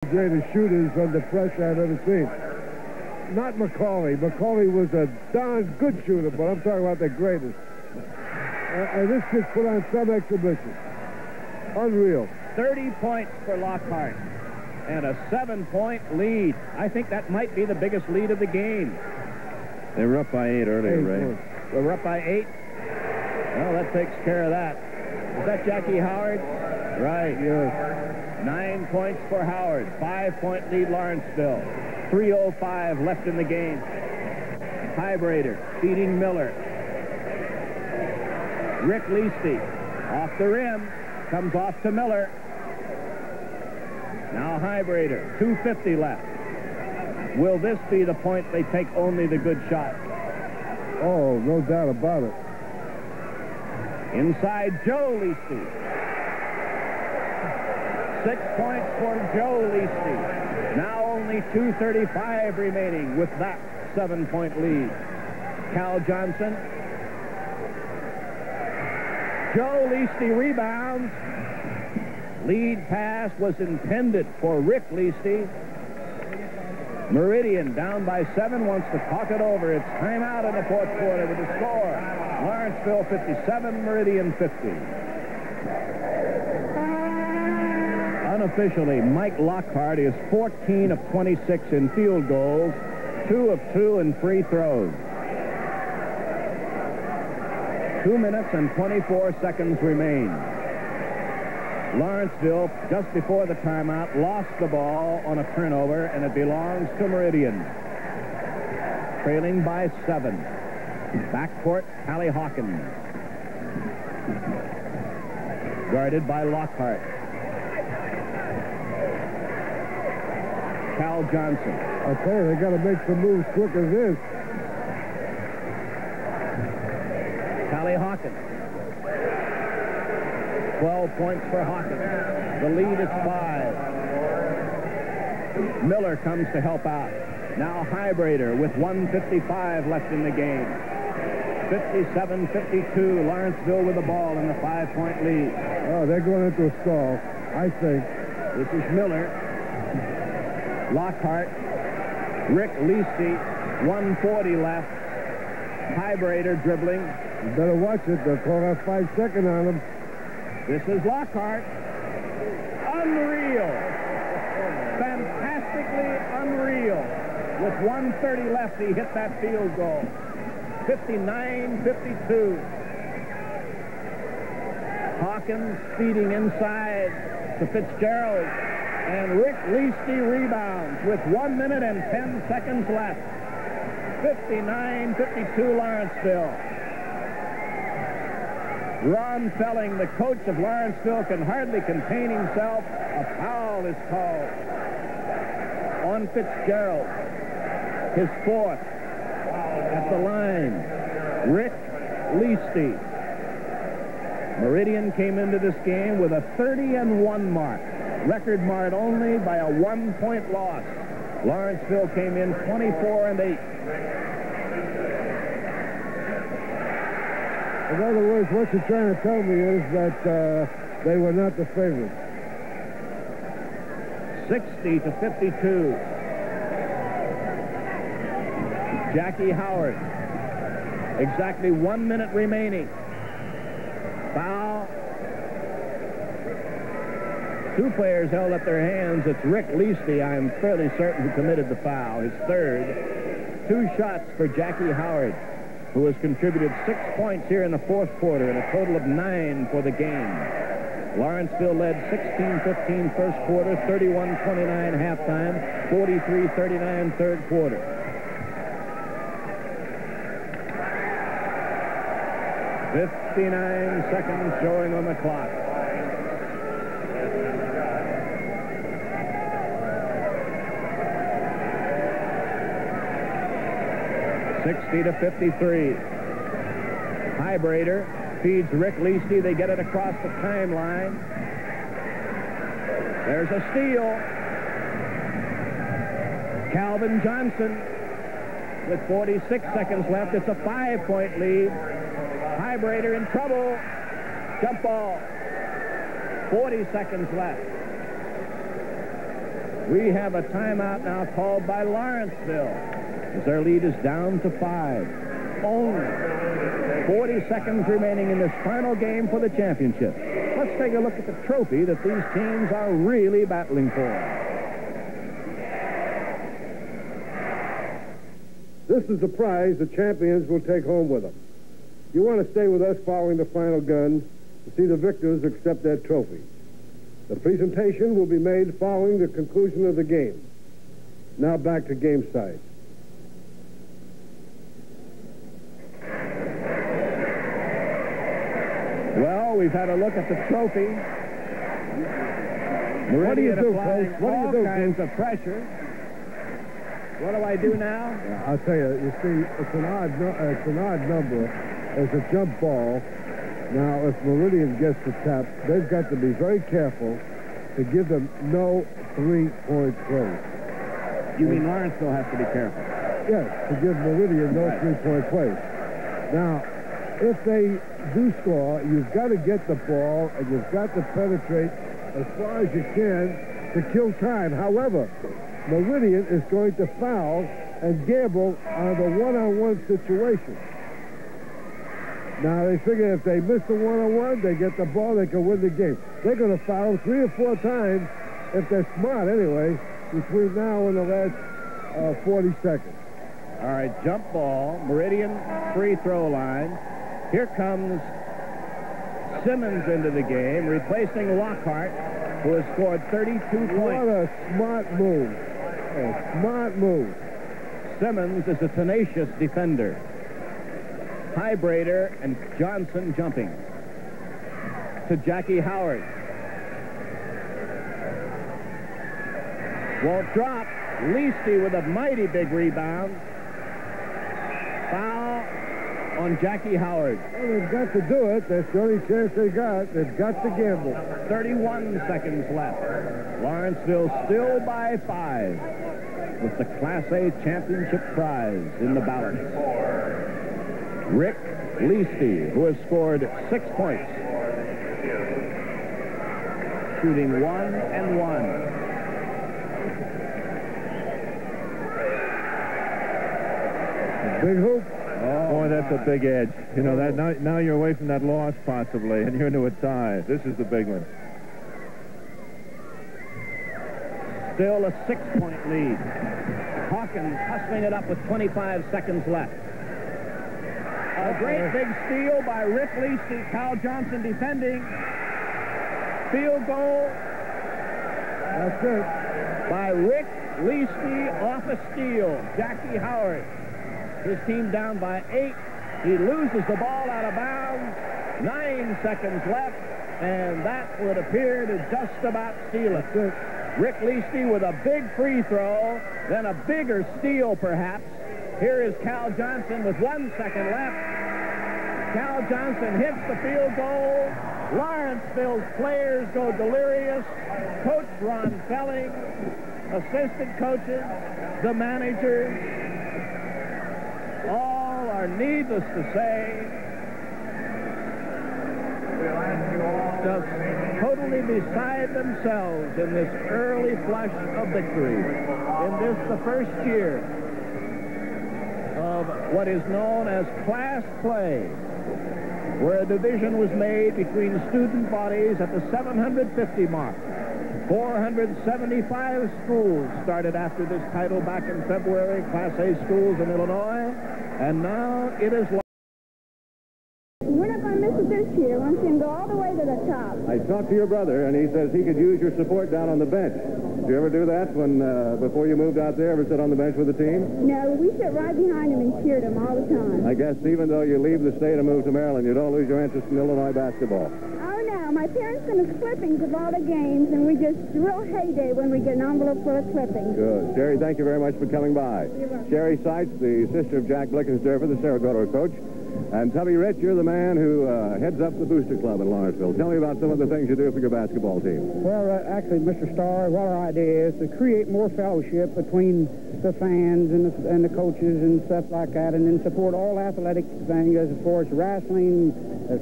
Greatest shooters under pressure I've ever seen. Not Macaulay. Macaulay was a darn good shooter, but I'm talking about the greatest. And this kid's put on some exhibition. Unreal. 30 points for Lockhart and a 7-point lead. I think that might be the biggest lead of the game. They were up by 8 earlier, Ray. They were up by 8. Well, that takes care of that. Is that Jackie Howard? Right. Yes. 9 points for Howard. 5-point lead, Lawrenceville. 3:05 left in the game. Highbrader feeding Miller. Rick Leasty off the rim. Comes off to Miller. Now Highbrader. 2:50 left. Will this be the point they take only the good shot? Oh, no doubt about it. Inside Joe Leasty. 6 points for Joe Leasty. Now only 2:35 remaining with that 7-point lead. Cal Johnson. Joe Leasty rebounds. Lead pass was intended for Rick Leasty. Meridian down by 7, wants to talk it over. It's timeout in the fourth quarter with the score. Lawrenceville 57, Meridian 50. Unofficially, Mike Lockhart is 14 of 26 in field goals, 2 of 2 in free throws. 2 minutes and 24 seconds remain. Lawrenceville, just before the timeout, lost the ball on a turnover, and it belongs to Meridian. Trailing by 7. Backcourt, Hallie Hawkins. Guarded by Lockhart. Cal Johnson. I'll tell you, they got to make some moves quick as this. Hallie Hawkins. 12 points for Hawkins. The lead is 5. Miller comes to help out. Now Highbrader with 1:55 left in the game. 57-52. Lawrenceville with the ball in the 5-point lead. Oh, they're going into a stall, I think. This is Miller. Lockhart. Rick Leasty. 1:40 left. Highbrader dribbling. You better watch it. They'll call that 5-second on him. This is Lockhart. Unreal. Fantastically unreal. With 1:30 left, he hit that field goal. 59-52. Hawkins feeding inside to Fitzgerald. And Rick Leasty rebounds with 1 minute and 10 seconds left. 59-52 Lawrenceville. Ron Felling, the coach of Lawrenceville, can hardly contain himself. A foul is called on Fitzgerald. His 4th at the line. Rick Leasty. Meridian came into this game with a 30-1 mark. Record marred only by a 1-point loss. Lawrenceville came in 24-8. In other words, what you're trying to tell me is that they were not the favorites. 60-52. Jackie Howard. Exactly 1 minute remaining. Foul. 2 players held up their hands. It's Rick Leasty, I'm fairly certain, who committed the foul, his 3rd. 2 shots for Jackie Howard, who has contributed 6 points here in the fourth quarter and a total of 9 for the game. Lawrenceville led 16-15 first quarter, 31-29 halftime, 43-39 third quarter. "59 seconds showing on the clock. "60-53. Highbrader feeds Rick Leasty. They get it across the timeline. There's a steal. Calvin Johnson with 46 seconds left. It's a 5-point lead. Highbrader in trouble. Jump ball. 40 seconds left. We have a timeout now called by Lawrenceville, as their lead is down to 5. Only 40 seconds remaining in this final game for the championship. Let's take a look at the trophy that these teams are really battling for. This is the prize the champions will take home with them. You want to stay with us following the final gun to see the victors accept their trophy. The presentation will be made following the conclusion of the game. Now back to game side. Well, we've had a look at the trophy. What do you do, applying Coach? What do you all do, kinds Coach? of pressure. What do I do now? Yeah, I'll tell you see, it's an odd number. It's a jump ball. Now, if Meridian gets the tap, they've got to be very careful to give them no three-point play. You mean Lawrenceville has to be careful? Yes, to give Meridian no three-point play. Now, if they do score, you've got to get the ball and you've got to penetrate as far as you can to kill time. However, Meridian is going to foul and gamble on the one-on-one situation. Now, they figure if they miss the one-on-one, they get the ball, they can win the game. They're going to foul 3 or 4 times, if they're smart anyway, between now and the last 40 seconds. All right, jump ball, Meridian free throw line. Here comes Simmons into the game, replacing Lockhart, who has scored 32 points. What a smart move. A smart move. Simmons is a tenacious defender. Highbrader and Johnson jumping. To Jackie Howard. Won't drop. Leasty with a mighty big rebound. Foul on Jackie Howard. Well, they've got to do it. That's the only chance they got. They've got to gamble. 31 seconds left. Lawrenceville still by 5 with the Class A championship prize in the balance. Rick Leasty, who has scored 6 points. Shooting 1 and 1. Big hoop. Oh, boy, that's a big edge. You know, that now you're away from that loss, possibly, and you're into a tie. This is the big one. Still a 6-point lead. Hawkins hustling it up with 25 seconds left. A great big steal by Rick Leasty. Cal Johnson defending. Field goal. That's it. By Rick Leasty off a steal. Jackie Howard. His team down by 8. He loses the ball out of bounds. 9 seconds left. And that would appear to just about seal it. Rick Leasty with a big free throw. Then a bigger steal, perhaps. Here is Cal Johnson with 1 second left. Cal Johnson hits the field goal. Lawrenceville's players go delirious. Coach Ron Felling, assistant coaches, the managers, all are, needless to say, just totally beside themselves in this early flush of victory. In this, the first year of what is known as class play, where a division was made between student bodies at the 750 mark. 475 schools started after this title back in February, Class A schools in Illinois, and now it is... We're not going to miss it this year. I want him to go all the way to the top. I talked to your brother, and he says he could use your support down on the bench. Did you ever do that when before you moved out there? Ever sit on the bench with the team? No, we sit right behind him and cheered him all the time. I guess even though you leave the state and move to Maryland, you don't lose your interest in Illinois basketball. Oh, no. My parents sent us clippings of all the games, and we just real heyday when we get an envelope full of clippings. Good. Sherry, thank you very much for coming by. You're welcome. Sherry Seitz, the sister of Jack Blickensderfer, the Saragordo coach. And Tubby Rich, you're the man who heads up the Booster Club in Lawrenceville. Tell me about some of the things you do for your basketball team. Well, actually, Mr. Starr, what our idea is to create more fellowship between the fans and the coaches and stuff like that, and then support all athletic things as far as wrestling,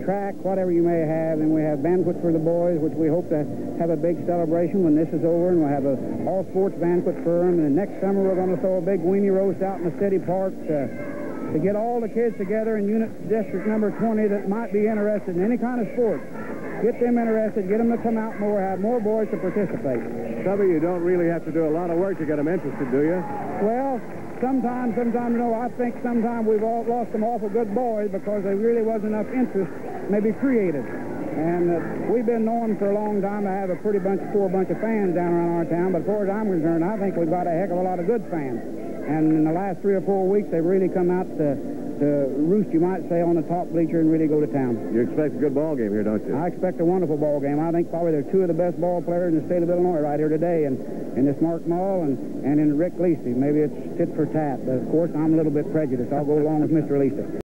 track, whatever you may have. And we have banquets for the boys, which we hope to have a big celebration when this is over, and we'll have a all-sports banquet for them. And next summer, we're going to throw a big weenie roast out in the city park to get all the kids together in unit district number 20 that might be interested in any kind of sport. Get them interested, get them to come out more, have more boys to participate. Tubby, you don't really have to do a lot of work to get them interested, do you? Well, sometimes, you know, I think sometimes we've all lost some awful good boys because there really wasn't enough interest maybe created. And we've been known for a long time to have a pretty poor bunch of fans down around our town, but as far as I'm concerned, I think we've got a heck of a lot of good fans. And in the last 3 or 4 weeks, they've really come out to roost, you might say, on the top bleacher and really go to town. You expect a good ball game here, don't you? I expect a wonderful ball game. I think probably they're 2 of the best ball players in the state of Illinois right here today, and in this Mark Mull and in Rick Leasty. Maybe it's tit for tat, but of course I'm a little bit prejudiced. I'll go along with Mr. Leasty.